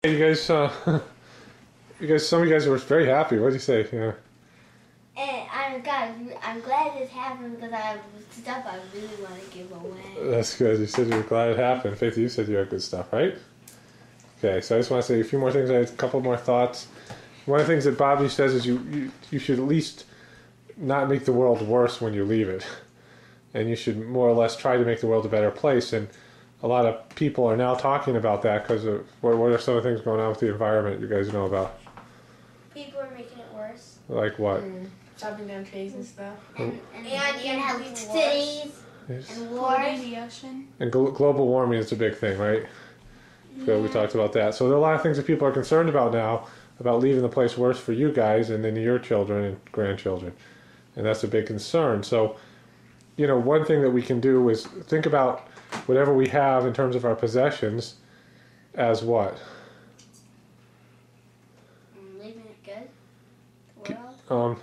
You guys, some of you guys were very happy. What did you say? Yeah. And I'm glad this happened because I have stuff I really want to give away. That's good. You said you were glad it happened. Faith, you said you had good stuff, right? Okay, so I just want to say a few more things. I had a couple more thoughts. One of the things that Bobby says is you should at least not make the world worse when you leave it. And you should more or less try to make the world a better place. And a lot of people are now talking about that because of what are some of the things going on with the environment you guys know about? People are making it worse. Like what? Chopping down trees and stuff. And having cities and wars. In the ocean. And global warming is a big thing, right? So we talked about that. So there are a lot of things that people are concerned about now, about leaving the place worse for you guys and then your children and grandchildren. And that's a big concern. So, you know, one thing that we can do is think about whatever we have in terms of our possessions as what? Leaving it good. The world.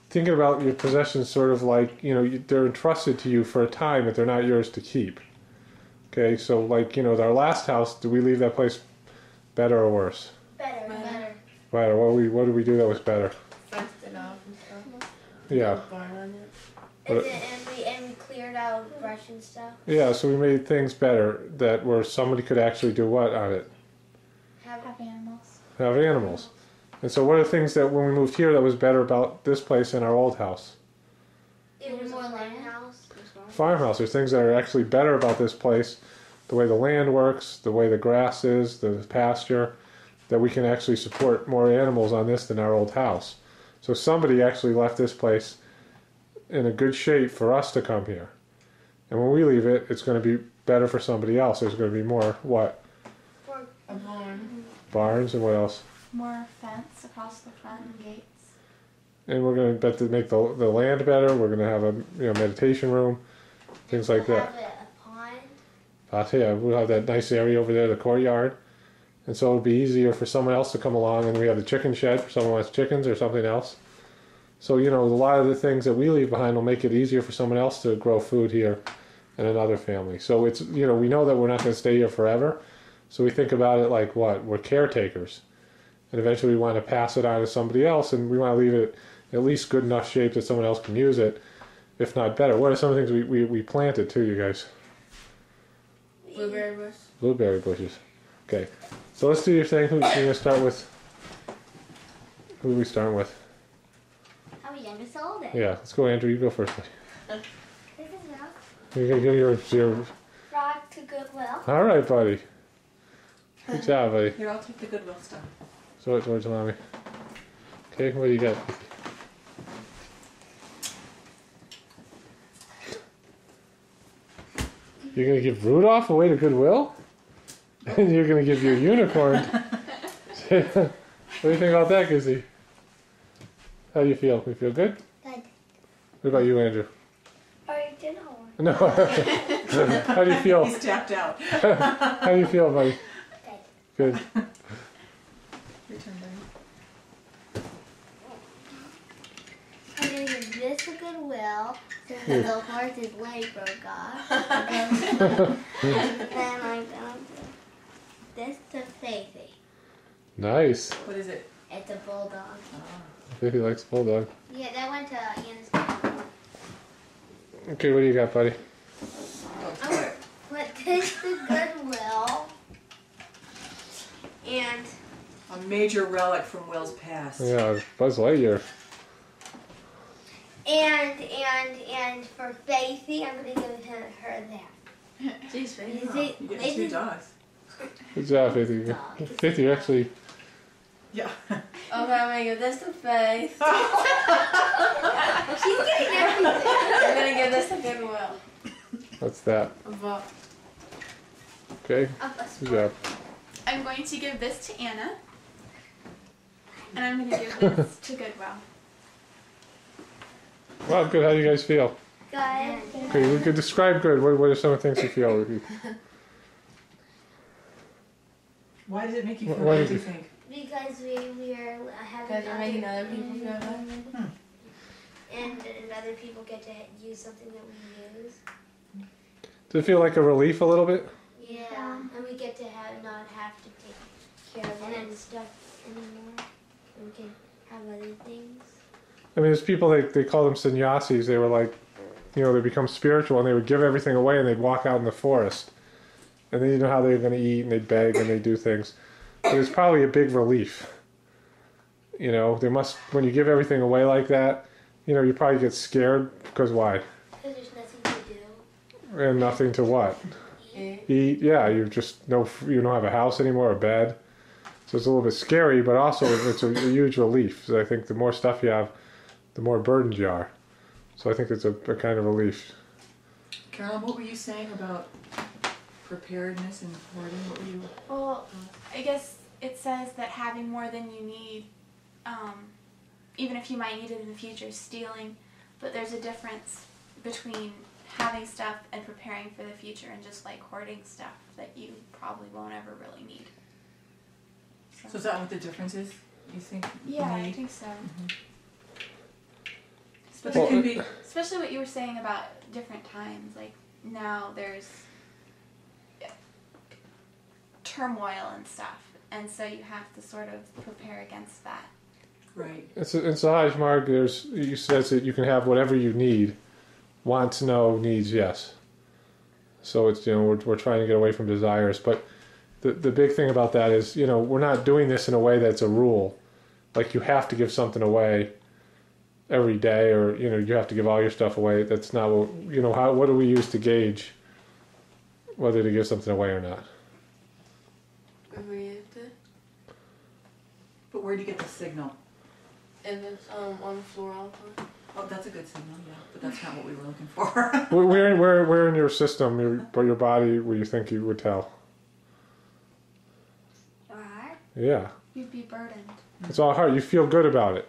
Thinking about your possessions sort of like, you know, they're entrusted to you for a time, but they're not yours to keep. Okay, so like, you know, with our last house, did we leave that place better or worse? Better. Better. What did we do that was better? Fenced it off and stuff. Yeah. Barn on it. And we cleared out brush and stuff. Yeah, so we made things better that where somebody could actually do what on it? Have animals. Have animals. And so what are the things that when we moved here that was better about this place and our old house? It was more land house. Farmhouse. There's things that are actually better about this place, the way the land works, the way the grass is, the pasture, that we can actually support more animals on this than our old house. So somebody actually left this place in a good shape for us to come here. And when we leave it, it's going to be better for somebody else. There's going to be more, what? A barn. Barns and what else? More fence across the front and gates. And we're going to make the land better. We're going to have a meditation room, things like that. Have a pond. Yeah, we'll have that nice area over there, the courtyard. And so it'll be easier for someone else to come along. And we have the chicken shed for someone who wants chickens or something else. So, you know, a lot of the things that we leave behind will make it easier for someone else to grow food here and another family. So it's, you know, we know that we're not going to stay here forever. So we think about it like what? We're caretakers. And eventually we want to pass it on to somebody else, and we want to leave it at least good enough shape that someone else can use it, if not better. What are some of the things we planted too, you guys? Blueberry bush. Blueberry bushes. Okay. So let's do your thing. Who's going to start with? Who are we starting with? How youngest or oldest? Yeah, let's go, Andrew. You go first. This is Ralph. You're going to give your... Rock to Goodwill. All right, buddy. Good job, buddy. Here, I'll take the Goodwill stuff. Throw it towards mommy. Okay, what do you got? You're going to give Rudolph away to Goodwill? And you're going to give your unicorn. What do you think about that, Gizzy? How do you feel? You feel good? Good. What about you, Andrew? Original. No. How do you feel? He's tapped out. How do you feel, buddy? Good. Good. Your turn, buddy. I'm going to give this to Goodwill since the horse's leg broke off. And then I'm going to give this to Faithy. Nice. What is it? It's a bulldog. Baby likes bulldog. Yeah, that went to Anna's grandma. Okay, what do you got, buddy? I'm going to put this to Goodwill. And A major relic from Will's past. Yeah, Buzz Lightyear. and for Faithy, I'm going to give her that. Jeez, Faith. You get two dogs. Good job, Faithy. Faithy, you actually... Yeah. Okay, I'm gonna give this to Faith. She's getting everything. I'm gonna give this to Goodwill. What's that? A book. Okay, good job. I'm going to give this to Anna. And I'm going to give this to Goodwill. Wow, good. How do you guys feel? Good. Okay, we could describe good. What are some of the things you feel? Why did it make you feel Why good, did do you you- think? Because we are having Because we're making other people feel better. and other people get to use something that we use. Does it feel like a relief a little bit? Yeah, and we get to not have to take care of our stuff anymore. We can have other things. I mean, there's people, they call them sannyasis. They were like, you know, they become spiritual and they would give everything away and they'd walk out in the forest. And they didn't know how they were going to eat and they'd beg and they'd do things. But it's probably a big relief. You know, when you give everything away like that, you know, you probably get scared because why? Because there's nothing to do. And nothing to what? Eat. Yeah, you don't have a house anymore, a bed. So it's a little bit scary, but also it's a huge relief. So I think the more stuff you have, the more burdened you are. So I think it's a kind of relief. Carolyn, what were you saying about preparedness and hoarding? What were you? Well, I guess it says that having more than you need, even if you might need it in the future, is stealing. But there's a difference between having stuff and preparing for the future and just like hoarding stuff that you probably won't ever really need. So is that what the difference is? You think? Yeah, you need? I think so. Mm-hmm. But there can be. Especially what you were saying about different times. Like now there's turmoil and stuff, and so you have to sort of prepare against that. Right. In Sahaj Marg, you says that you can have whatever you need. Wants, no. Needs, yes. So it's, you know, we're trying to get away from desires. But the big thing about that is, you know, we're not doing this in a way that's a rule. Like you have to give something away every day, or, you know, you have to give all your stuff away. That's not what, you know, what do we use to gauge whether to give something away or not? But where do you get the signal? If it's on the floor all the time. Oh, that's a good signal, yeah. But that's not what we were looking for. Where in your system, your body, where you think you would tell? Your heart? Yeah. You'd be burdened. It's all hard. You feel good about it.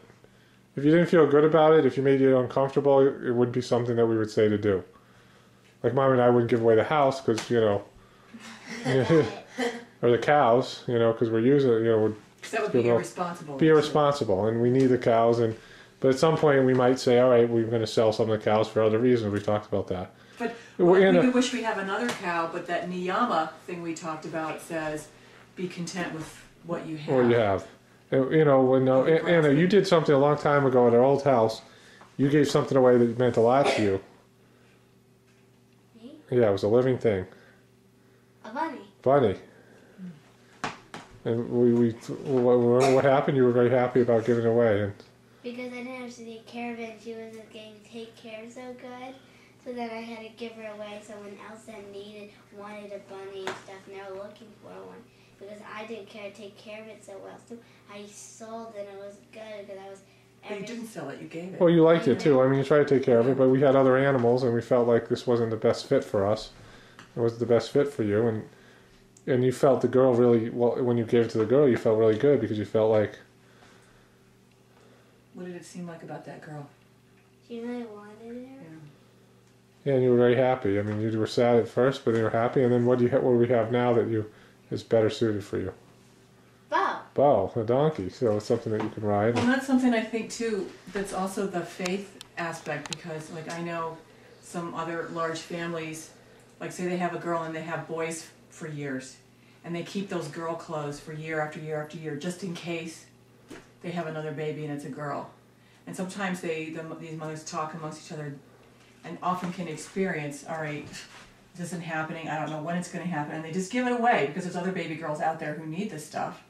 If you didn't feel good about it, if you made you uncomfortable, it would be something that we would say to do. Like Mom and I wouldn't give away the house because, you know, or the cows, you know, because we're using it, you know, that would be irresponsible. Be irresponsible, and we need the cows. But at some point, we might say, all right, we're going to sell some of the cows for other reasons. We talked about that. But we could wish we have another cow, but that Yama thing we talked about says, be content with what you have. What you have. You know, when Anna, you did something a long time ago at our old house. You gave something away that meant a lot to you. Me? Yeah, it was a living thing. A bunny. Bunny. And what happened? You were very happy about giving it away. And Because I didn't have to take care of it, and she wasn't getting take care so good. So then I had to give her away. Someone else that wanted a bunny and stuff, and they were looking for one. Because I didn't take care of it so well. So I sold it, and it was good because I was. But you didn't sell it, you gave it. well, you liked it too. I mean, you tried to take care of it, but we had other animals, and we felt like this wasn't the best fit for us. It was the best fit for you, and you felt the girl really well when you gave it to the girl. You felt really good because you felt like. What did it seem like about that girl? She really wanted it. Yeah, and you were very happy. I mean, you were sad at first, but you were happy. And then what do we have now that is better suited for you? Bow, a donkey. So it's something that you can ride. Well, that's something I think too. That's also the faith aspect, because like I know some other large families, like say they have a girl and they have boys for years, and they keep those girl clothes for year after year after year, just in case they have another baby and it's a girl. And sometimes these mothers talk amongst each other, and often can experience, all right, this isn't happening, I don't know when it's going to happen, and they just give it away because there's other baby girls out there who need this stuff,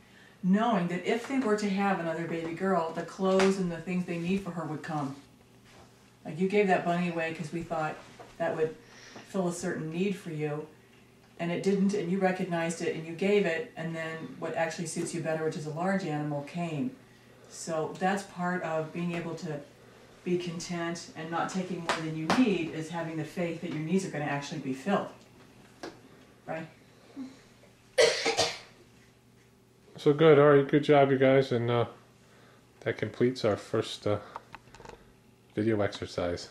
knowing that if they were to have another baby girl, the clothes and the things they need for her would come. Like you gave that bunny away because we thought that would fill a certain need for you, and it didn't, and you recognized it and you gave it, and then what actually suits you better, which is a large animal, came. So that's part of being able to be content and not taking more than you need, is having the faith that your needs are going to actually be filled. Right? So good. All right, good job, you guys. And that completes our first video exercise.